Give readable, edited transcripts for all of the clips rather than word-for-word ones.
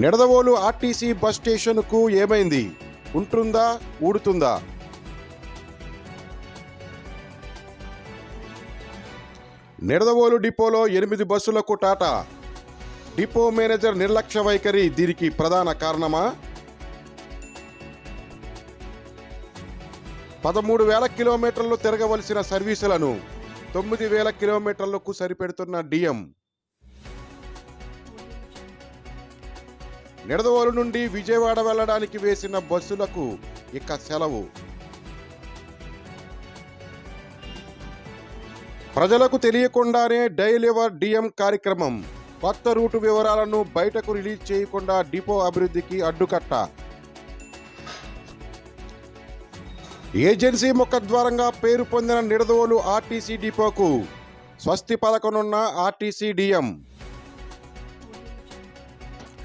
Nidadavolu RTC bus స్టేషన్కు ఏమైంది? ఉంటుందా ఊడుతుందా? నిడదవోలు డిపోలో 8 బస్సులకు టాటా. డిపో మేనేజర్ నిర్లక్ష్య వైఖరి దీనికి ప్రధాన కారణమా? 13,000 కిలోమీటర్లు తిరగవలసిన సర్వీసులను 9,000 కిలోమీటర్లకు సరిపెడుతున్న డిఎం. నిడదవోలు నుండి విజయవాడ వెళ్లడానికి వేసిన బస్సులకు ఇక సెలవు. ప్రజలకు తెలియకుండానే డైలివర్ డిఎం కార్యక్రమం. కొత్త రూటు వివరాలను బయటకు రిలీజ్ చేయకుండా డిపో అభివృద్ధికి అడ్డుకట్ట. ఏజెన్సీ ముఖద్వారంగా పేరు పొందిన నిడదవోలు ఆర్టీసీ డిపోకు స్వస్తి పలకనున్న RTC DM.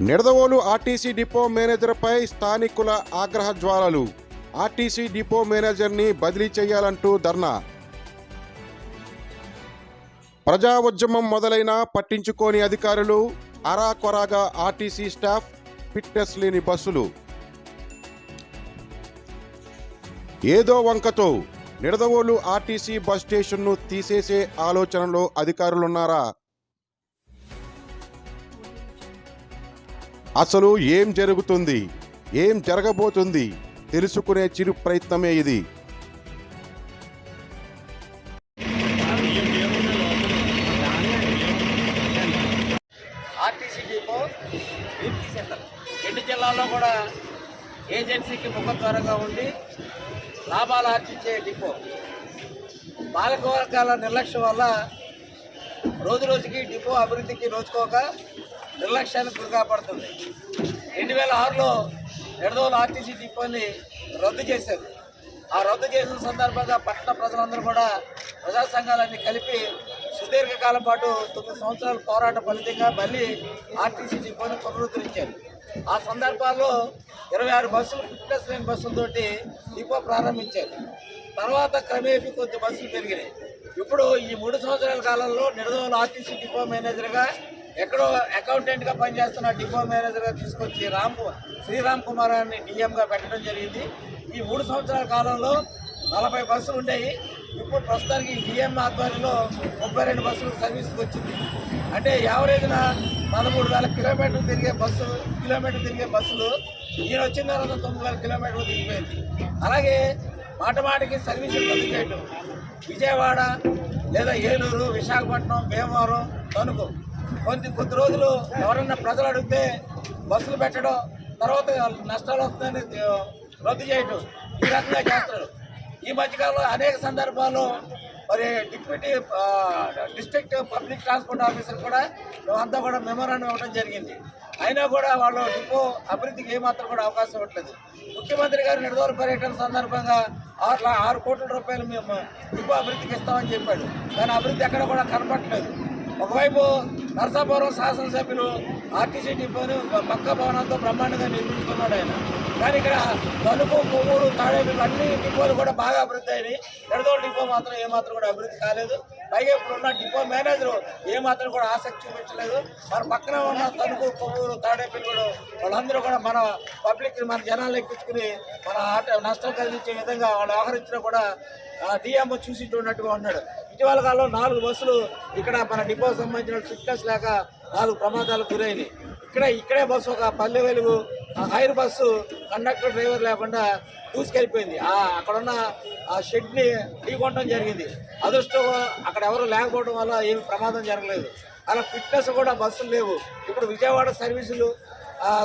Nidadavolu RTC depot మేనేజర్పై స్థానికుల ఆగ్రహ జ్వాలలు. ఆర్టీసీ డిపో మేనేజర్ని బదిలీ చేయాలంటూ ధర్నా. ప్రజా ఉద్యమం మొదలైనా పట్టించుకోని అధికారులు, అరాకొరాగా ఆర్టీసీ స్టాఫ్, ఫిట్నెస్ లేని బస్సులు. ఏదో వంకతో నిడదవోలు ఆర్టీసీ బస్ స్టేషన్ను తీసేసే ఆలోచనలో అధికారులున్నారా? అసలు ఏం జరుగుతుంది, ఏం జరగబోతుంది తెలుసుకునే చిరు ప్రయత్నమే ఇది. ఆర్టీసీ డిపో మీరు తీసేస్తారు. 2 జిల్లాల్లో కూడా ఏజెన్సీకి ముఖద్వారంగా ఉండి లాభాలు ఆర్జించే డిపో పాలకవర్గాల నిర్లక్ష్యం వల్ల రోజు రోజుకి డిపో అభివృద్ధికి నోచుకోక నిర్లక్ష్యానికి గురి కాపాడుతుంది. 2006లో నిడదవోలు ఆర్టీసీ డిపోని రద్దు చేశారు. ఆ రద్దు చేసిన సందర్భంగా పట్టణ ప్రజలందరూ కూడా ప్రజా సంఘాలన్నీ కలిపి సుదీర్ఘకాలం పాటు 9 సంవత్సరాల పోరాట ఫలితంగా మళ్ళీ ఆర్టీసీ డిపోని పునరుద్ధరించారు. ఆ సందర్భాల్లో 26 బస్సులు ఫిట్నెస్ లేని బస్సులతోటి డిపో ప్రారంభించారు. తర్వాత క్రమేపీ కొద్ది బస్సులు పెరిగినాయి. ఇప్పుడు ఈ 3 సంవత్సరాల కాలంలో నిడదవోలు ఆర్టీసీ డిపో మేనేజర్గా ఎక్కడో అకౌంటెంట్గా పనిచేస్తున్న డిపో మేనేజర్గా తీసుకొచ్చి శ్రీరామ్ కుమార్ అని డిఎంగా పెట్టడం జరిగింది. ఈ 3 సంవత్సరాల కాలంలో 40 బస్సులు ఉండేవి. ఇప్పుడు ప్రస్తుతానికి డిఎం ఆధ్వర్యంలో 32 బస్సులు సర్వీస్కి వచ్చింది. అంటే యావరేజ్న 13,000 కిలోమీటర్లు తిరిగే బస్సులు ఈయన వచ్చిన తర్వాత 9,000 కిలోమీటర్లు దిగిపోయింది. అలాగే మాటమాటికి సర్వీసులు రద్దు చేయడం. విజయవాడ లేదా ఏలూరు, విశాఖపట్నం, భీమవరం, తణుకు కొద్ది రోజులు ఎవరన్నా ప్రజలు అడిగితే బస్సులు పెట్టడం, తర్వాత నష్టాలు వస్తుందని రద్దు చేయడం, ఈ రకంగా చేస్తారు. ఈ మధ్యకాలంలో అనేక సందర్భాల్లో మరి డిస్ట్రిక్ట్ పబ్లిక్ ట్రాన్స్పోర్ట్ ఆఫీసర్ కూడా మేమంతా కూడా మెమోరాండం ఇవ్వడం జరిగింది. అయినా కూడా వాళ్ళు డిపో అభివృద్ధికి ఏమాత్రం కూడా అవకాశం ఇవ్వట్లేదు. ముఖ్యమంత్రి గారు నిడదవోలు పర్యటన సందర్భంగా 6 కోట్ల రూపాయలు మేము డిపో అభివృద్ధికి ఇస్తామని చెప్పాడు. కానీ అభివృద్ధి ఎక్కడ కూడా కనపడట్లేదు. ఒకవైపు నరసాపురం శాసనసభ్యులు ఆర్టీసీ డిపోను పక్క భవనంతో బ్రహ్మాండంగా నిర్మించుకున్నాడు ఆయన. కానీ ఇక్కడ తణుకు, కొవ్వూరు, తాడేపల్లి అన్ని డిపోలు కూడా బాగా అభివృద్ధి అయినాయి. నిడదవోలు డిపో మాత్రం ఏమాత్రం కూడా అభివృద్ధి కాలేదు. పైగా ఇప్పుడున్న డిపో మేనేజరు ఏమాత్రం కూడా ఆసక్తి చూపించలేదు. మన పక్కన ఉన్న తణుకు, కొవ్వూరు, తాడేపల్లి కూడా వాళ్ళందరూ కూడా మన పబ్లిక్, మన జనాలు ఎక్కించుకుని మన నష్టం కలిగించే విధంగా వాళ్ళు వ్యవహరించినా కూడా డిఎం చూసి చూడనట్టుగా ఉన్నాడు. ఇటీవల కాలంలో 4 బస్సులు ఇక్కడ మన డిపో సంబంధించిన ఫిట్నెస్ లేక 4 ప్రమాదాలకు గురైనాయి. ఇక్కడే బస్సు ఒక Palle Velugu hire bus conductor, driver లేకుండా దూసుకెళ్ళిపోయింది. అక్కడున్న ఆ షెడ్ని ఢీకొనడం జరిగింది. అదృష్టం అక్కడ ఎవరు లేకపోవడం వల్ల ఏమి ప్రమాదం జరగలేదు. అలా ఫిట్నెస్ కూడా బస్సులు లేవు. ఇప్పుడు విజయవాడ సర్వీసులు,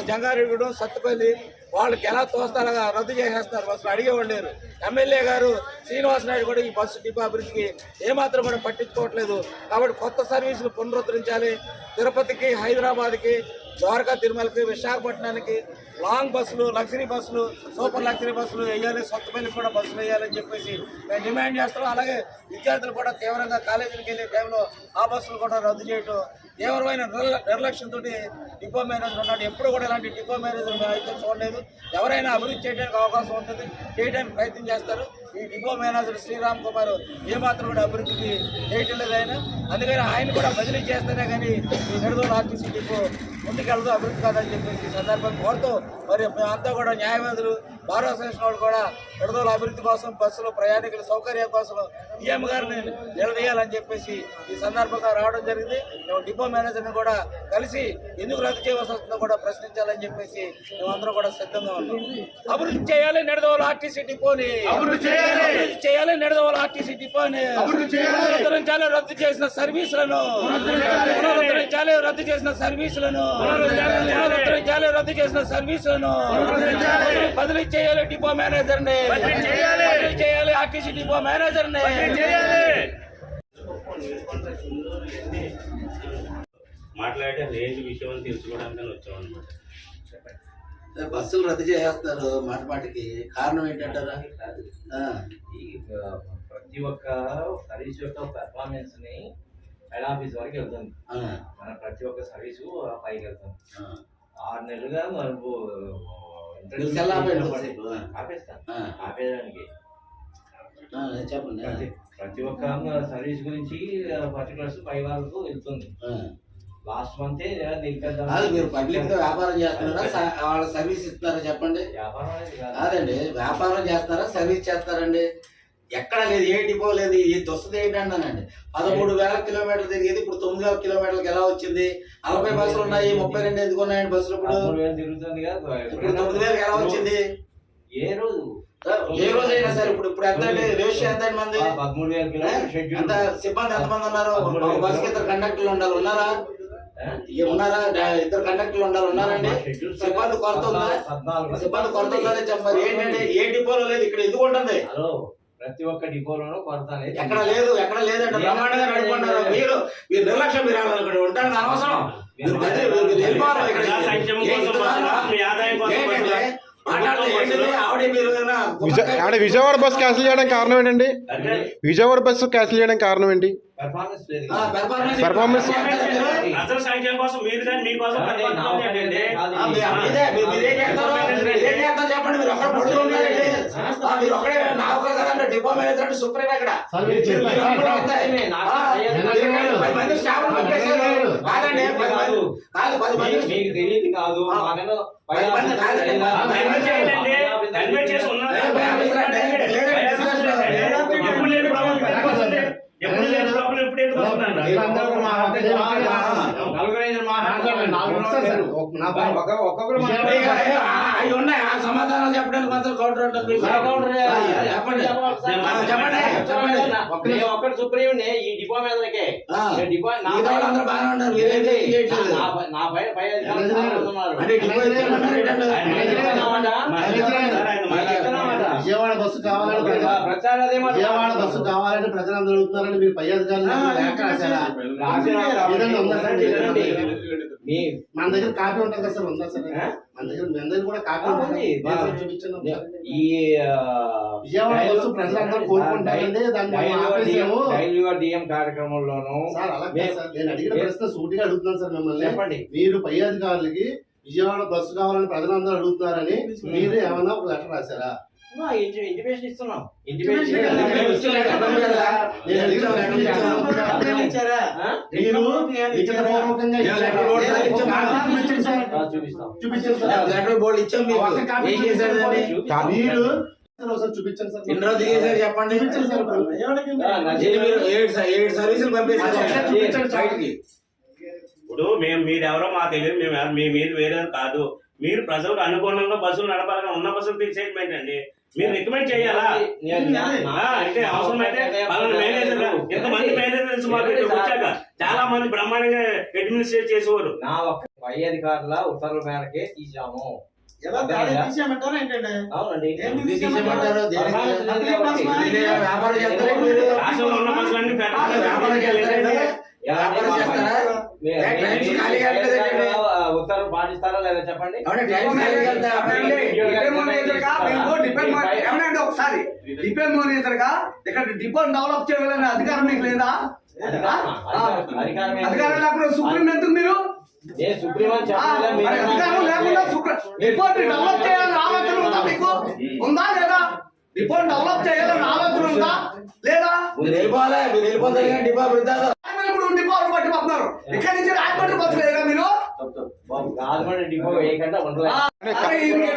జంగారెడ్డిగూడెం, సత్తుపల్లి వాళ్ళకి ఎలా తోస్తారగా రద్దు చేసేస్తున్నారు. బస్సులు అడిగేవాళ్ళు లేరు. ఎమ్మెల్యే గారు శ్రీనివాసనాయుడు కూడా ఈ బస్సు డిపో అభివృద్ధికి ఏమాత్రం కూడా పట్టించుకోవట్లేదు. కాబట్టి కొత్త సర్వీసులు పునరుద్ధరించాలి. తిరుపతికి, హైదరాబాద్కి, ద్వారకా, తిరుమలకి, విశాఖపట్నానికి లాంగ్ బస్సులు, లగ్జరీ బస్సులు, సూపర్ లగ్జరీ బస్సులు వేయాలి. సొంతపల్లికి కూడా బస్సులు వేయాలని చెప్పేసి మేము డిమాండ్ చేస్తున్నాం. అలాగే విద్యార్థులు కూడా తీవ్రంగా కాలేజీలకు వెళ్ళే టైంలో ఆ బస్సులు కూడా రద్దు చేయడం తీవ్రమైన నిర్లక్ష్యంతో డిపో మేనేజర్ ఉన్నాడు. ఎప్పుడు కూడా ఇలాంటి డిపో మేనేజర్ మేము అయితే చూడలేదు. ఎవరైనా అభివృద్ధి చేయడానికి అవకాశం ఉంటుంది, చేయడానికి ప్రయత్నం చేస్తారు. ఈ డిపో మేనేజర్ శ్రీరామ్ కుమార్ ఏమాత్రం కూడా అభివృద్ధికి చేయటం లేదు ఆయన. అందుకని ఆయన కూడా బదిలీ చేస్తేనే కానీ ఈ నిడదవోలు ఆర్టీసీ డిపో ముందుకెళ్తూ అభివృద్ధి కాదని చెప్పేసి ఈ సందర్భంగా కోరుతూ మరి మేమంతా కూడా న్యాయవాదులు బార్ అసోసియేషన్ వాళ్ళు కూడా నిడదవోలు అభివృద్ధి కోసం బస్సులు ప్రయాణికుల సౌకర్యం కోసం ఈఎం గారిని నిలదీయాలని చెప్పేసి ఈ సందర్భంగా రావడం జరిగింది. మేము డిపో మేనేజర్ని కూడా కలిసి ఎందుకు రద్దు చేయవలసి వస్తుందో కూడా ప్రశ్నించాలని చెప్పేసి మేమందరం కూడా సిద్ధంగా ఉన్నాం. అభివృద్ధి చేయాలి నిడదవోలు ఆర్టీసీ డిపోని, అభివృద్ధి చేయాలి నిడదవోలు ఆర్టీసీ డిపోని, పునరుద్ధరించాలి రద్దు చేసిన సర్వీసులను, పునరుద్ధరించాలి రద్దు చేసిన సర్వీసులను, పునరుద్ధరించాలి రద్దు చేసిన సర్వీసులను, బదిలీ చేయాలి డిపో మేనేజర్ని, బదిలీ చేయాలి ఆర్టీసీ డిపో మేనేజర్ని. మాట్లాడే రేంజ్ విషయం అని తెలుసుకోవడానికి వచ్చామన్నమాట. బస్సులు రద్దు చేసేస్తారు మాట మాటికి, కారణం ఏంటంటారా? ఈ ప్రతి ఒక్క సర్వీస్ యొక్క పెర్ఫార్మెన్స్ ని హెడ్ ఆఫీస్ వరకు వెళ్తుంది. మన ప్రతి ఒక్క సర్వీసు పైకి వెళ్తుంది. 6 నెలలుగా మనకు ఆపేదానికి చెప్పండి. ప్రతి ఒక్క సర్వీస్ గురించి పర్టికులర్స్ పై వరకు వెళ్తుంది. లాస్ట్ మంత్ మీరు పబ్లిక్ గా వ్యాపారం చేస్తున్నారా, వాళ్ళ సర్వీస్ ఇస్తున్నారా చెప్పండి? వ్యాపారం అనేది కాదండి, వ్యాపారం చేస్తారా సర్వీస్ చేస్తారండి? ఎక్కడ లేదు, ఏ డిపో లేదు. ఇది వస్తుంది ఏంటంటానండి, 13,000 కిలోమీటర్లు తిరిగేది ఇప్పుడు 9,000 కిలోమీటర్లకు ఎలా వచ్చింది? 40 బస్సులు ఉన్నాయి, 32 ఎందుకు ఉన్నాయండి బస్సులు? ఇప్పుడు తిరుగుతుంది కదా, ఇప్పుడు 9,000 ఎలా వచ్చింది? ఏ రోజు అయినా సరే ఇప్పుడు ఎంత అండి రేషియో ఎంత అండి మంది? 13,000 కిలోమీటర్. ఎంత సిబ్బంది ఎంతమంది ఉన్నారు? బస్సుకి 2 కండక్టర్లు ఉండాలి, ఉన్నారా? ఉన్నారా? 2 కండక్టర్లు ఉండాలి, ఉన్నారండి? సిబ్బంది కొరత ఉందా? సిబ్బంది కొరత ఉందని చెప్పారు. ఏంటంటే ఏ డిపోలో లేదు, ఇక్కడ ఎందుకు ఉంటుంది? ప్రతి ఒక్క డిపోలోనూ కొరత అనేది ఎక్కడ లేదు, ఎక్కడ లేదంటే బ్రహ్మాండంగా నడుపుకుంటారు. మీరు నిర్లక్ష్యం, మీరు ఇక్కడ ఉంటారు అనవసరం. విజయవాడ బస్ క్యాన్సిల్ చేయడానికి కారణం ఏంటండి? విజయవాడ బస్సు క్యాన్సిల్ చేయడానికి కారణం ఏంటి? పెర్ఫార్మెన్స్ అసలు సంఖ్య కోసం మీరు కానీ మీకోసం చెప్పండి. మీరు ఒక్కడ పొడుతూ ఉన్నారండి, మీరు ఒక్కడే నాకు కదండి డిపో మేనేజర్ సుప్రీం ఇక్కడ 10 మంది స్టాఫ్ పంపేశారు. కాదండి 10 మంది మీకు తెలియదు కాదు, 10 మంది కాదండి. అవి ఉన్నాయి, ఆ సమాధానాలు చెప్పడానికి మాత్రం కౌంటర్ ఉంటుంది. చెప్పండి చెప్పండి. ఒక్కటి సుప్రీం ఈ డిపో మీదకే డిపో అందరూ బాగానే ఉన్నారు, మీరైతే నా పై విజయవాడ బస్సు కావాలని విజయవాడ బస్సు కావాలని ప్రజలందరూ అడుగుతున్నారని మీరు పై అధికారులు లేఖ రాశారా? మన దగ్గర కాపీ ఉంటుంది కదా సార్, ఉందా సార్? మన దగ్గర కూడా కాపీ ఉంటుంది. ఈ విజయవాడ బస్సు ప్రజలందరూ కోరుకుంటారండి, డిఎం కార్యక్రమంలోనూ సార్ అలాగే సార్. నేను అడిగిన ప్రశ్న సూటిగా అడుగుతున్నాను సార్ మిమ్మల్ని. చెప్పండి. మీరు పై అధికారులకి విజయవాడ బస్సు కావాలని ప్రజలందరూ అడుగుతున్నారని మీరు ఏమన్నా ఒక లెటర్ రాశారా? ఇంటిమేషన్ ఇస్తున్నాం. చూపించండి సార్, చెప్పండి. 7 సర్వీసులు పంపించారు. ఇప్పుడు మీరెవరో మాకు తెలియదు, మేము మీ మీద వేరే కాదు. మీరు ప్రజలకు అనుగుణంగా బస్సులు నడపాలని ఉన్న బస్సులు తీసేయడం అండి. మీరు రికమెండ్ చేయాలా? అంటే అవసరమైతే మేనేజర్, ఎంతమంది మేనేజర్స్ మాకు వచ్చాక చాలా మంది బ్రహ్మాండంగా అడ్మినిస్ట్రేట్ చేసేవారు. నా ఒక్క పై అధికారుల ఉత్తర్వుల మేరకే తీసాము. అవునండి, రాష్ట్రంలో ఉన్న బస్సులన్నీ ఉత్తర్వులు పాటిస్తారా లేదా చెప్పండి. ఒకసారి డిపో మేనేజర్ గా ఇక్కడ డిపో డెవలప్ చేయాలనే అధికారం మీకు లేదా? అధికారం లేకుండా సుప్రీం ఎందుకు? మీరు అధికారం లేకుండా డిపో డెవలప్ చేయాలని ఆలోచన ఉందా మీకు? ఉందా లేదా? డిపో డెవలప్ చేయాలని ఆలోచన ఉందా లేదా? వెళ్ళిపోతారు డిపో డిపోలు పట్టిపోతున్నారు. ఇక్కడ నుంచి రాజమండ్రి బస్సు లేదా? మీరు రాజమండ్రి డిపో వేయకుండా ఉండలేదు.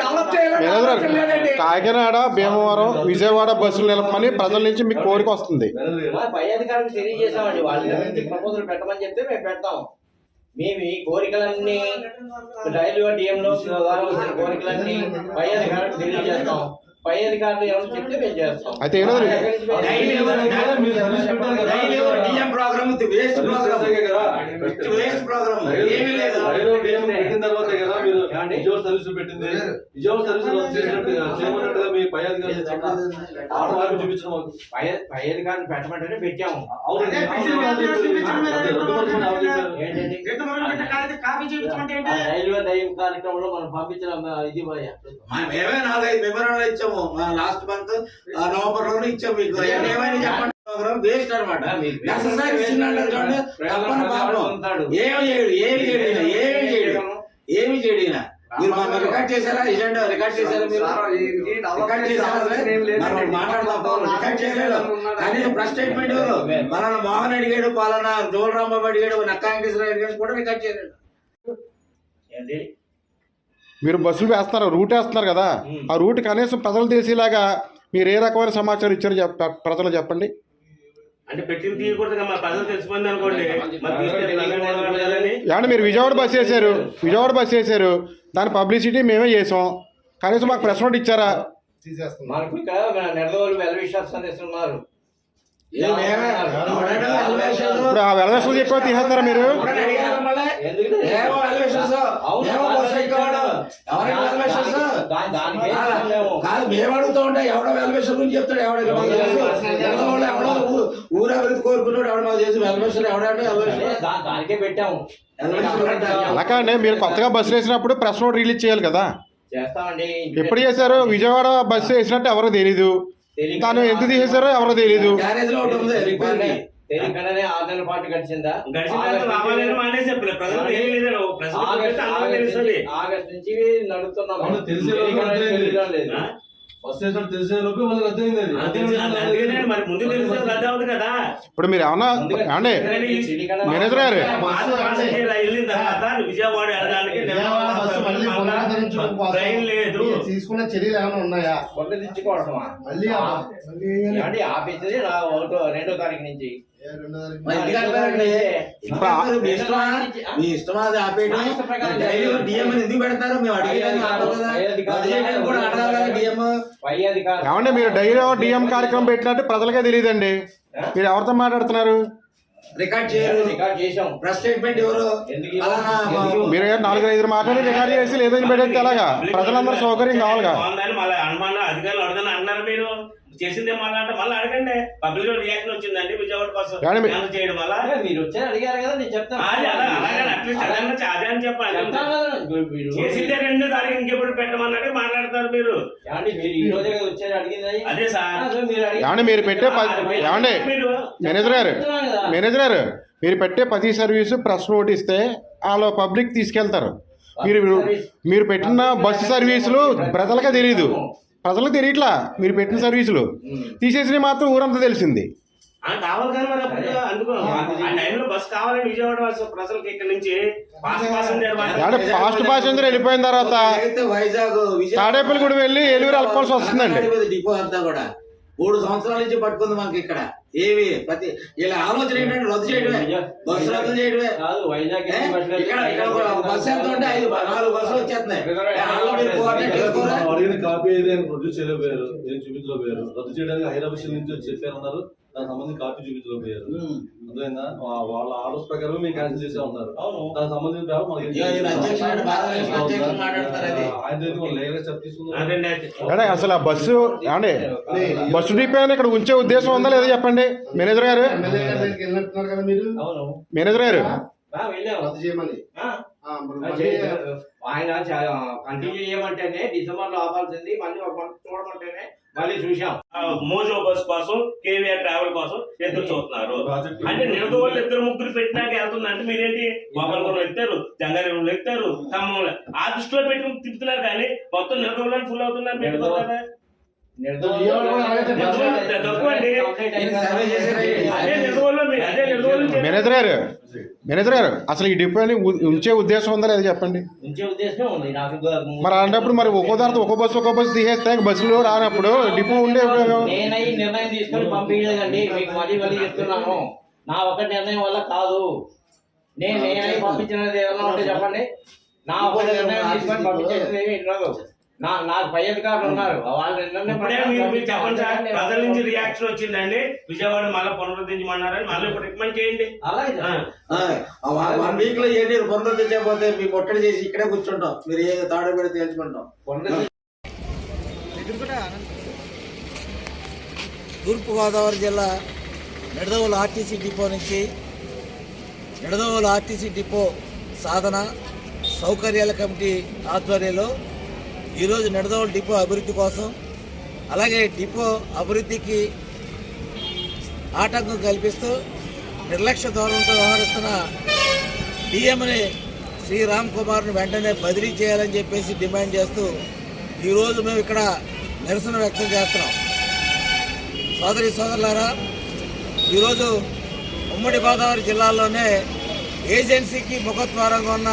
డెవలప్ చేయాలని ఆలోచన లేదండి. కాకినాడ, భీమవరం, విజయవాడ బస్సులు నిలపమని ప్రజల నుంచి మీకు కోరిక వస్తుంది. మా పై అధికారులకు తెలియజేసామండి, వాళ్ళ గురించి ప్రపోజల్ పెట్టమని చెప్తే మేము పెడతాం. మేము ఈ కోరికలన్నీ రైల్వే డిఎంలో ద్వారా వచ్చిన కోరికలన్నీ పై అధికారులకు తెలియజేస్తాం. పై అధికారులు ఏమైనా చెప్తే మేము చేస్తాం. అయితే ఏమన్నది? డిఎం ప్రోగ్రామ్ వేస్ట్ ప్రోగ్రామ్ ఏమీ లేదు. పెట్టిన తర్వాతే కదా మీరు విజయవాడ సర్వీస్ పెట్టింది. విజయవాడ సర్వీస్ చేయమన్నట్టుగా మీ పై అధికారులు చూపించడం పై అధికారులు పెట్టమంటేనే పెట్టాము. ఏంటండి రైల్వే దైవ కార్యక్రమంలో మనం పంపించిన ఇది మేమే 4-5 మెమోరాండాలు ఇచ్చాము. లాస్ట్ మంత్ నవంబర్ లోనే ఇచ్చాము మీకు. ఏమైనా చెప్పండి, ప్రోగ్రామ్ వేస్ట్ అనమాట. ఏమి చేయడు ఈయన. మీరు రికార్డ్ చేశారా? ఎజెండా రికార్డ్ చేశారా? మీరు రికార్డ్ చేశారా? మాట్లాడదాం. రికార్డ్ చేయలేదు. కనీసం ప్రెస్ స్టేట్మెంట్ ఎవరు మన మోహన్ అడిగాడు, పాలన జోల్ రాంబాబు అడిగాడు, నక్కా వెంకటేశ్వర అడిగాడు కూడా రికార్డ్ చేయలేదు. ఏంటి మీరు బస్సులు వేస్తున్నారు, రూట్ వేస్తున్నారు కదా, ఆ రూట్ కనీసం ప్రజలు తెలిసేలాగా మీరు ఏ రకమైన సమాచారం ఇచ్చారో ప్రజలు చెప్పండి. అంటే పెట్టిన తీయకూడదు, మా ప్రజలు తెలిసిపోయింది అనుకోండి. ఏమంటే మీరు విజయవాడ బస్సు వేసారు, దాని పబ్లిసిటీ మేమే చేసాం, కనీసం మాకు ప్రెస్ నోట్ ఇచ్చారా? మనకు ఇక్కడ నెడదోలు వెల్విషర్స్ సందేశున్నారు. ఇప్పుడు ఆ వెలవేషాలు చెప్పా తీసేస్తారా మీరు? మేము అడుగుతూ ఉంటే ఎవడో వెల్వేషన్ గురించి చెప్తాడు. ఎవడో ఊరు అభివృద్ధి కోరుకున్నాడు, ఎవడ మాకు చేసి వెల్వేషన్ ఎవడంటే దానికే పెట్టాము. అలా కానీ మీరు కొత్తగా బస్సులు వేసినప్పుడు ప్రెస్ నోట్ రిలీజ్ చేయాలి కదా. చేస్తామండి. ఎప్పుడు చేశారు? విజయవాడ బస్సు వేసినట్టు ఎవరో తెలీదు, తాను ఎందుకు తీసేశారో ఎవరో తెలీదు. తెలియకుండానే 6 నెలల పాటు గడిచిందా? ఆగస్ట్ నుంచి నడుపుతున్నాం. ఇప్పుడు మీరు ఏమన్నా అండి మేనేజర్ గారు, విజయవాడ తీసుకున్న చర్యలు ఏమైనా ఉన్నాయా? తెచ్చుకోవడమా మళ్ళీ ఆపేసేది 2వ తారీఖు నుంచి. మీ ఇష్టం అది ఆపేయడం. డిఎం ఎందుకు పెడతారు? మేము ఏమండి మీరు డైరీ డిఎం కార్యక్రమం పెట్టినట్టు ప్రజలకే తెలియదండి, మీరు ఎవరితో మాట్లాడుతున్నారు? రికార్డ్ చేసాం. ప్రెస్ స్టేట్మెంట్ ఎవరు? మీరు 4-5 మాట్లాడి రికార్డ్ చేసి లేదని పెడితే ఎలాగా? ప్రజలందరూ సౌకర్యం కావాలిగా. అధికారులు అడగని అన్నారు, మీరు చేసిందే మళ్ళీ అంటే మళ్ళీ అడగండి. పబ్లిక్ లో రియాక్షన్ వచ్చిందండి విజయవాడ కోసం చేయడం వల్ల. మీరు వచ్చారు అడిగారు కదా, నేను చెప్తాను. అట్లీస్ట్ అదే అని చెప్పండి. చేసిందే 2వ తారీఖు ఇంకెప్పుడు పెట్టమన్నట్టు మాట్లాడతారు మీరు. మీరు ఈ రోజే వచ్చారు అడిగింది. అదే సార్ ఏమండి మీరు పెట్టే ఏమండి మేనేజర్ గారు మీరు పెట్టే 10 సర్వీసు ప్రెస్ నోట్ ఇస్తే వాళ్ళు పబ్లిక్ తీసుకెళ్తారు. మీరు పెట్టిన బస్సు సర్వీసులు ప్రజలకే తెలియదు, ప్రజలకు తెలియట్లా. మీరు పెట్టిన సర్వీసులు తీసేసిన మాత్రం ఊరంతా తెలిసింది. కావాలి కానీ మరి అందుకో ఆ టైంలో బస్ కావాలని విజయవాడ ప్రజలకు ఇక్కడ నుంచి ఫాస్ట్ ప్యాసింజర్ వెళ్ళిపోయిన తర్వాత వైజాగ్ తాడేపల్లిగూడెం వెళ్ళి ఏలూరు వెళ్ళాల్సి వస్తుందండి. డిపో అంతా కూడా 3 సంవత్సరాల నుంచి పట్టుకుంది మనకి ఇక్కడ. ఏవి ప్రతి ఇలా ఆలోచన ఏంటంటే రద్దు చేయడమే, బస్సు రద్దు చేయడమే. బస్సు ఎంత ఉంటే 4 బస్సులు వచ్చేస్తున్నాయి. అడిగిన కాపీ ఏదైనా ప్రొడ్యూస్ చేయలేకపోయారు, ఏం చూపించలేకపోయారు. రద్దు చేయడానికి హైదరాబాద్ నుంచి వచ్చి చెప్పారన్నారు, దానికి సంబంధించి కాపీ చూపించలేకపోయారు. అర్థమైందా? వాళ్ళ ఆర్డర్స్ ప్రకారం మేము క్యాన్సిల్ చేసే ఉన్నారు. దానికి సంబంధించిన అసలు ఆ బస్సు ఏమండి బస్సు డిపో ఇక్కడ ఉంచే ఉద్దేశం ఉందా లేదా చెప్పండి మేనేజర్ గారు. మేనేజర్ గారు ఆయన కంటిన్యూ చేయమంటేనే డిసెంబర్ లో ఆపాల్సింది, మళ్ళీ చూడమంటేనే మళ్ళీ చూసాం. మోజో బస్ కోసం, కేవీఆర్ ట్రావెల్ కోసం ఎదురు చూస్తున్నారు. అంటే నిలదు వాళ్ళు 2-3 పెట్టినాక వెళ్తుందంటే మీరేంటి గోపాలపురం ఎత్తారు, జంగారెడ్డి ఎత్తారు, ఖమ్మంలో ఆ దృష్టిలో పెట్టుకుని తిప్పుతున్నారు. కానీ మొత్తం నిలదోళ్ళని ఫుల్ అవుతున్నారు పెట్టుకోరు కదా. విజయవాడ కూడా అలాగే చెప్పాలి. తక్కువ అండి. సర్వే చేశారా? అదే నిర్మూలన అదే నిర్మూలన మేనేజర్ గారు అసలు ఈ డిపోని ఉంచే ఉద్దేశం ఉందా లేదా చెప్పండి. ఉంచే ఉద్దేశమే ఉంది నాకు. మరి అలాంటప్పుడు మరి ఒక్కో బస్సు తీసేస్తే బస్సులు రానప్పుడు డిపో ఉండే నేనై నిర్ణయం తీసుకొని పంపించలేదండి, మీకు మళ్ళీ చెప్తున్నాను. నా ఒక్క నిర్ణయం వల్ల కాదు. నేనై పంపించినది ఏదైనా ఉంటే చెప్పండి. నా ఒక్క నిర్ణయం తీసుకొని పంపించేది ఏమీ ఉండదు. నాకు పై అధికారులు ఉన్నారు, వాళ్ళ ఇప్పుడే మీరు చెప్పండి సార్. ప్రజల నుంచి రియాక్షన్ వచ్చిందండి, విజయవాడ మళ్ళీ పునరుద్ధరించమన్నారని మళ్ళీ ఇప్పుడు రికమెండ్ చేయండి. అలాగే 1 వీక్ లో ఏంటి పునరుద్ధరించకపోతే మీ ముట్టడి చేసి ఇక్కడే కూర్చుంటాం, మీరు ఏ తాడు పెడితే తేల్చుకుంటాం. తూర్పుగోదావరి జిల్లా నిడదవోలు ఆర్టీసీ డిపో నుంచి నిడదవోలు ఆర్టీసీ డిపో సాధన సౌకర్యాల కమిటీ ఆధ్వర్యంలో ఈరోజు నిడదవోలు డిపో అభివృద్ధి కోసం, అలాగే డిపో అభివృద్ధికి ఆటంకం కల్పిస్తూ నిర్లక్ష్య ధోరణితో వ్యవహరిస్తున్న డిఎంని శ్రీ రామ్ కుమార్ను వెంటనే బదిలీ చేయాలని చెప్పేసి డిమాండ్ చేస్తూ ఈరోజు మేము ఇక్కడ నిరసన వ్యక్తం చేస్తున్నాం. సోదరులారా, ఈరోజు ఉమ్మడి గోదావరి జిల్లాలోనే ఏజెన్సీకి ముఖద్వారంగా ఉన్న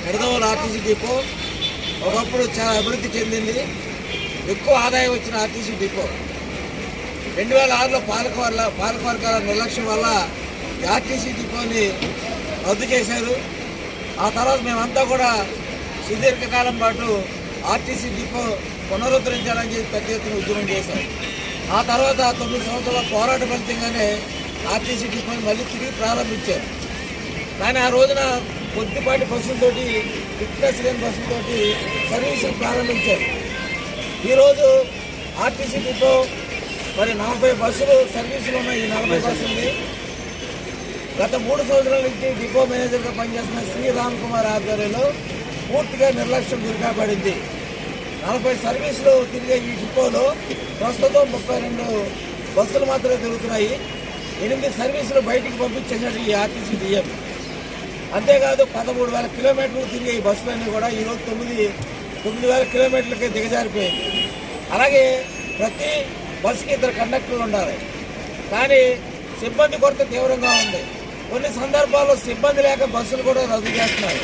నిడదవోలు ఆర్టీసీ డిపో ఒకప్పుడు చాలా అభివృద్ధి చెందింది, ఎక్కువ ఆదాయం వచ్చిన ఆర్టీసీ డిపో 2006లో పాలకవర్గాల నిర్లక్ష్యం వల్ల ఈ ఆర్టీసీ డిపోని రద్దు చేశారు. ఆ తర్వాత మేమంతా కూడా సుదీర్ఘకాలం పాటు ఆర్టీసీ డిపో పునరుద్ధరించాలని చెప్పి పెద్ద ఎత్తున ఉద్యమం చేశాం. ఆ తర్వాత 9 సంవత్సరాల పోరాట ఫలితంగానే ఆర్టీసీ డిపోని మళ్ళీ తిరిగి ప్రారంభించారు. కానీ ఆ రోజున కొద్దిపాటి బస్సులతోటి, ఫిట్నెస్ లేని బస్సులతోటి సర్వీసులు ప్రారంభించారు. ఈరోజు ఆర్టీసీ డిపో మరి 40 బస్సులు సర్వీసులు ఉన్నాయి. ఈ 40 బస్సులు గత 3 సంవత్సరాల నుంచి డిపో మేనేజర్గా పనిచేస్తున్న శ్రీ రామ్ కుమార్ ఆధ్వర్యంలో పూర్తిగా నిర్లక్ష్యం గురికాపడింది. 40 సర్వీసులు తిరిగే ఈ డిపోలో ప్రస్తుతం 32 బస్సులు మాత్రమే తిరుగుతున్నాయి. 8 సర్వీసులు బయటికి పంపించేసినట్టు ఈ ఆర్టీసీ డిఎం. అంతేకాదు 13,000 కిలోమీటర్లు తిరిగే ఈ బస్సులన్నీ కూడా ఈరోజు 9,000 కిలోమీటర్లకే దిగజారిపోయింది. అలాగే ప్రతి బస్సుకి 2 కండక్టర్లు ఉండాలి, కానీ సిబ్బంది కొరత తీవ్రంగా ఉంది. కొన్ని సందర్భాల్లో సిబ్బంది లేక బస్సులు కూడా రద్దు చేస్తున్నారు.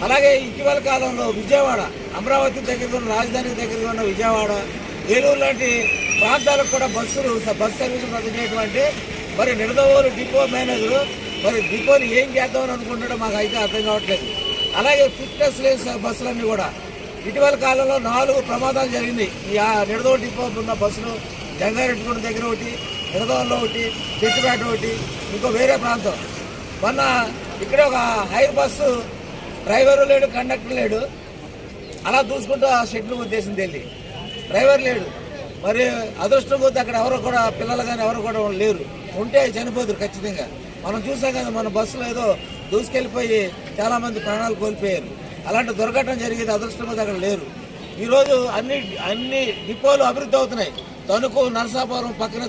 అలాగే ఇటీవల కాలంలో విజయవాడ, అమరావతి దగ్గరగా ఉన్న, రాజధానికి దగ్గరగా ఉన్న విజయవాడ, ఏలూరు లాంటి ప్రాంతాలకు కూడా బస్సు సర్వీసులు రద్దు చేయడం అంటే మరి నిడదవోలు డిపో మేనేజరు మరి డిపోని ఏం చేద్దామని అనుకుంటాడో మాకు అయితే అర్థం కావట్లేదు. అలాగే ఫిట్నెస్ లేని బస్సులన్నీ కూడా ఇటీవల కాలంలో 4 ప్రమాదాలు జరిగింది. ఈ నిడదవోలు డిపో ఉన్న బస్సులు జంగారెడ్డిగూడ దగ్గర ఒకటి, నిడదవోలులో ఒకటి, చెట్టుపేట ఒకటి, ఇంకో వేరే ప్రాంతం. మొన్న ఇక్కడే ఒక హైర్ బస్సు డ్రైవరు లేడు, కండక్టర్ లేడు, అలా చూసుకుంటూ ఆ షెడ్లు ఉద్దేశం తెలియ డ్రైవర్ లేడు. మరి అదృష్టం కొద్ది అక్కడ ఎవరు కూడా పిల్లలు కానీ ఎవరు కూడా లేరు, ఉంటే చనిపోతారు ఖచ్చితంగా. మనం చూసాం కదా, మన బస్సులో ఏదో దూసుకెళ్ళిపోయి చాలామంది ప్రాణాలు కోల్పోయారు. అలాంటి దుర్ఘటన జరిగేది అదృష్టం కొద్ది అక్కడ లేరు. ఈరోజు అన్ని డిపోలు అభివృద్ధి అవుతున్నాయి. తణుకు, నరసాపురం పక్కన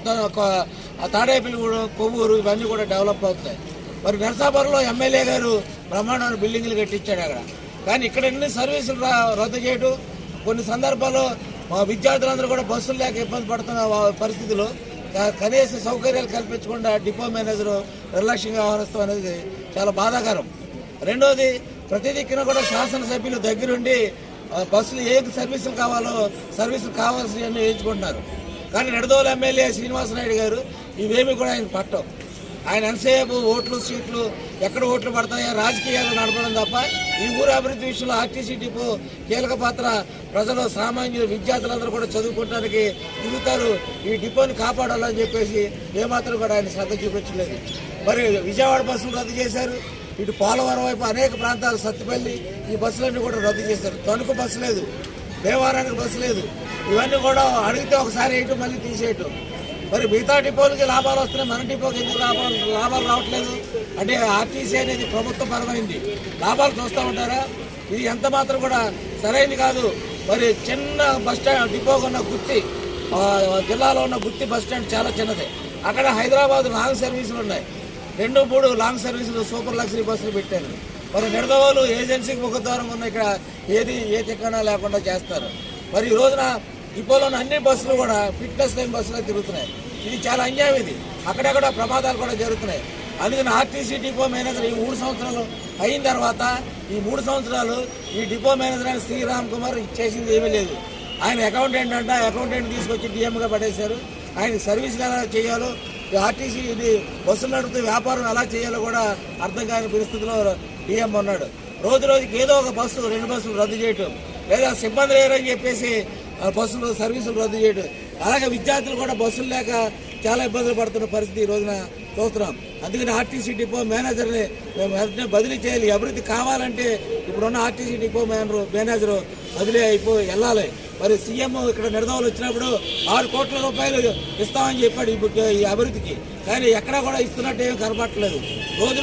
తాడేపల్లిగూడెం, కొవ్వూరు ఇవన్నీ కూడా డెవలప్ అవుతున్నాయి. మరి నరసాపురంలో ఎమ్మెల్యే గారు బ్రహ్మాండమైన బిల్డింగ్లు కట్టించాడు అక్కడ. కానీ ఇక్కడ ఎన్ని సర్వీసులు రద్దు చేయడం, కొన్ని సందర్భాల్లో మా విద్యార్థులందరూ కూడా బస్సులు లేక ఇబ్బంది పడుతున్న పరిస్థితుల్లో కనీస సౌకర్యాలు కల్పించకుండా డిపో మేనేజర్ నిర్లక్ష్యంగా వ్యవహరిస్తాం అనేది చాలా బాధాకరం. రెండోది, ప్రతి దిక్కున కూడా శాసనసభ్యులు దగ్గరుండి బస్సులు ఏ సర్వీసులు కావాలో సర్వీసులు కావాల్సినవన్నీ వేయించుకుంటున్నారు. కానీ నిడదవోలు ఎమ్మెల్యే శ్రీనివాసనాయుడు గారు ఇవేమీ కూడా ఆయన పట్టవు. ఆయన ఎంతసేపు ఓట్లు, సీట్లు, ఎక్కడ ఓట్లు పడతాయో రాజకీయాలు నడపడం తప్ప ఈ ఊరు అభివృద్ధి విషయంలో ఆర్టీసీ డిపో కీలక పాత్ర. ప్రజలు, సామాన్యులు, విద్యార్థులందరూ కూడా చదువుకోవడానికి తిరుగుతారు. ఈ డిపోని కాపాడాలని చెప్పేసి ఏమాత్రం కూడా ఆయన శ్రద్ధ చూపించలేదు. మరి విజయవాడ బస్సులు రద్దు చేశారు. ఇటు పోలవరం వైపు అనేక ప్రాంతాలు, సత్తుపల్లి, ఈ బస్సులన్నీ కూడా రద్దు చేశారు. తణుకు బస్సు లేదు, దేవారానికి బస్సు లేదు. ఇవన్నీ కూడా అడిగితే ఒకసారి వేయటం, మళ్ళీ తీసేయటం. మరి మిగతా డిపోలకి లాభాలు వస్తున్నాయి, మన డిపోకి ఎందుకు లాభాలు రావట్లేదు అంటే ఆర్టీసీ అనేది ప్రభుత్వ పరమైంది. లాభాలు చూస్తూ ఉంటారా? ఇది ఎంత మాత్రం కూడా సరైనది కాదు. మరి చిన్న బస్టాండ్ డిపోగా ఉన్న గుత్తి, జిల్లాలో ఉన్న గుత్తి బస్టాండ్ చాలా చిన్నదే. అక్కడ హైదరాబాద్ లాంగ్ సర్వీసులు ఉన్నాయి, 2-3 లాంగ్ సర్వీసులు సూపర్ లగ్జరీ బస్సులు పెట్టారు. మరి నిడదవోలు ఏజెన్సీకి ముఖద్వారం ఉన్న ఇక్కడ ఏ తిక్కనా లేకుండా చేస్తారు. మరి ఈ రోజున డిపోలో ఉన్న అన్ని బస్సులు కూడా ఫిట్నెస్ లేని బస్సులు తిరుగుతున్నాయి. ఇది చాలా అన్యాయం. ఇది అక్కడక్కడ ప్రమాదాలు కూడా జరుగుతున్నాయి. అందుకని ఆర్టీసీ డిపో మేనేజర్ ఈ 3 సంవత్సరాలు అయిన తర్వాత ఈ 3 సంవత్సరాలు ఈ డిపో మేనేజర్ అయిన శ్రీరామ్ కుమార్ చేసింది ఏమీ లేదు. ఆయన అకౌంటెంట్ తీసుకొచ్చి డిఎంగా పడేశారు. ఆయన సర్వీస్ ఎలా చేయాలో, ఆర్టీసీ ఇది బస్సులు నడుపుతూ వ్యాపారం ఎలా చేయాలో కూడా అర్థం కాని పరిస్థితిలో డిఎం ఉన్నాడు. రోజుకి ఏదో ఒక బస్సు 2 బస్సులు రద్దు చేయటం, లేదా సిబ్బంది లేరని చెప్పేసి బస్సులు సర్వీసులు రద్దు చేయడం. అలాగే విద్యార్థులు కూడా బస్సులు లేక చాలా ఇబ్బందులు పడుతున్న పరిస్థితి ఈ రోజున చూస్తున్నాం. అందుకని ఆర్టీసీ డిపో మేనేజర్ని మేము వెంటనే బదిలీ చేయాలి. అభివృద్ధి కావాలంటే ఇప్పుడున్న ఆర్టీసీ డిపో మేనేజరు బదిలీ వెళ్ళాలి. మరి సీఎం ఇక్కడ నిడదవలు వచ్చినప్పుడు 6 కోట్ల రూపాయలు ఇస్తామని చెప్పాడు ఈ అభివృద్ధికి. కానీ ఎక్కడా కూడా ఇస్తున్నట్టు ఏమీ కనపడట్లేదు.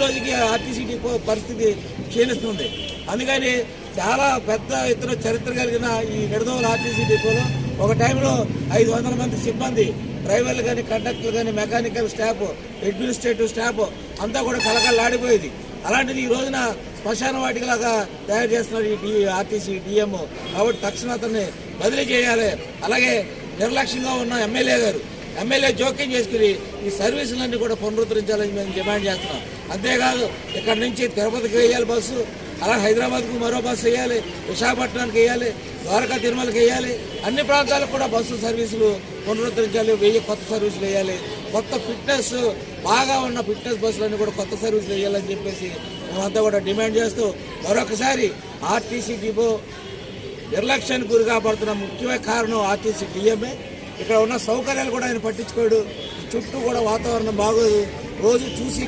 రోజుకి ఆర్టీసీ డిపో పరిస్థితి క్షీణిస్తుంది. అందుకని చాలా పెద్ద ఎత్తున చరిత్ర కలిగిన ఈ నిడదవోలు ఆర్టీసీ డిపోలో ఒక టైంలో 500 మంది సిబ్బంది, డ్రైవర్లు కానీ, కండక్టర్లు కానీ, మెకానికల్ స్టాఫ్, అడ్మినిస్ట్రేటివ్ స్టాఫ్ అంతా కూడా కలకల్లాడిపోయేది. అలాంటిది ఈ రోజున శ్మశాన వాటికలాగా తయారు చేస్తున్నారు ఈ ఆర్టీసీ డిఎం. కాబట్టి తక్షణ అతన్ని బదిలీ చేయాలి. అలాగే నిర్లక్ష్యంగా ఉన్న ఎమ్మెల్యే జోక్యం చేసుకుని ఈ సర్వీసులన్నీ కూడా పునరుద్ధరించాలని మేము డిమాండ్ చేస్తున్నాం. అంతేకాదు ఇక్కడ నుంచి తిరుపతికి వేయాలి బస్సు, అలా హైదరాబాద్కు మరో బస్సు వేయాలి, విశాఖపట్నానికి వేయాలి, ద్వారకా తిరుమలకి వేయాలి. అన్ని ప్రాంతాలకు కూడా బస్సు సర్వీసులు పునరుద్ధరించాలి. 1000 కొత్త సర్వీసులు వేయాలి. కొత్త ఫిట్నెస్ బాగా ఉన్న ఫిట్నెస్ బస్సులన్నీ కూడా కొత్త సర్వీసులు వేయాలని చెప్పేసి మేమంతా కూడా డిమాండ్ చేస్తూ మరొకసారి ఆర్టీసీ డిపో నిర్లక్ష్యానికి గురి కాబడుతున్న ముఖ్యమైన కారణం ఆర్టీసీ డిఎంఏ. ఇక్కడ ఉన్న సౌకర్యాలు కూడా ఆయన పట్టించుకోడు. చుట్టూ కూడా వాతావరణం బాగోదు. రోజు చూసి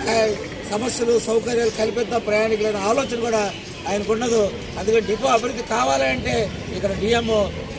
సమస్యలు సౌకర్యాలు కల్పిద్దాం ప్రయాణికులైన ఆలోచన కూడా ఆయనకు ఉండదు. అందుకని డిపో అభివృద్ధి కావాలంటే ఇక్కడ డిఎం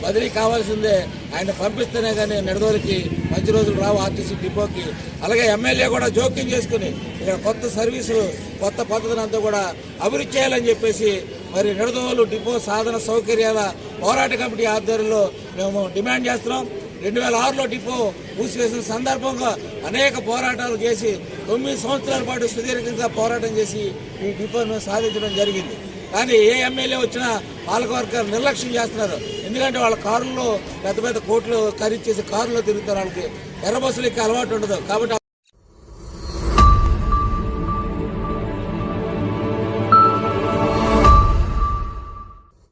బదిలీ కావాల్సిందే. ఆయన పంపిస్తేనే కానీ నిడదవోలుకి మంచి రోజులు రావు ఆర్టీసీ డిపోకి. అలాగే ఎమ్మెల్యే కూడా జోక్యం చేసుకుని ఇక్కడ కొత్త సర్వీసులు, కొత్త పద్ధతులు అంతా కూడా అభివృద్ధి చేయాలని చెప్పేసి మరి నిడదవోలు డిపో సాధన సౌకర్యాల పోరాట కమిటీ ఆధ్వర్యంలో మేము డిమాండ్ చేస్తున్నాం. 2006లో డిపో మూసివేసిన సందర్భంగా అనేక పోరాటాలు చేసి 9 సంవత్సరాల పాటు సుదీర్ఘంగా పోరాటం చేసి ఈ డిపోను సాధించడం జరిగింది. కానీ ఏ ఎమ్మెల్యే వచ్చినా పాలకవర్గాలు నిర్లక్ష్యం చేస్తున్నారు. ఎందుకంటే వాళ్ళ కారుల్లో పెద్ద కోట్లు ఖరీదు చేసి కారులో తిరుగుతారు. వాళ్ళకి ఎర్ర బస్సులకి అలవాటు ఉండదు. కాబట్టి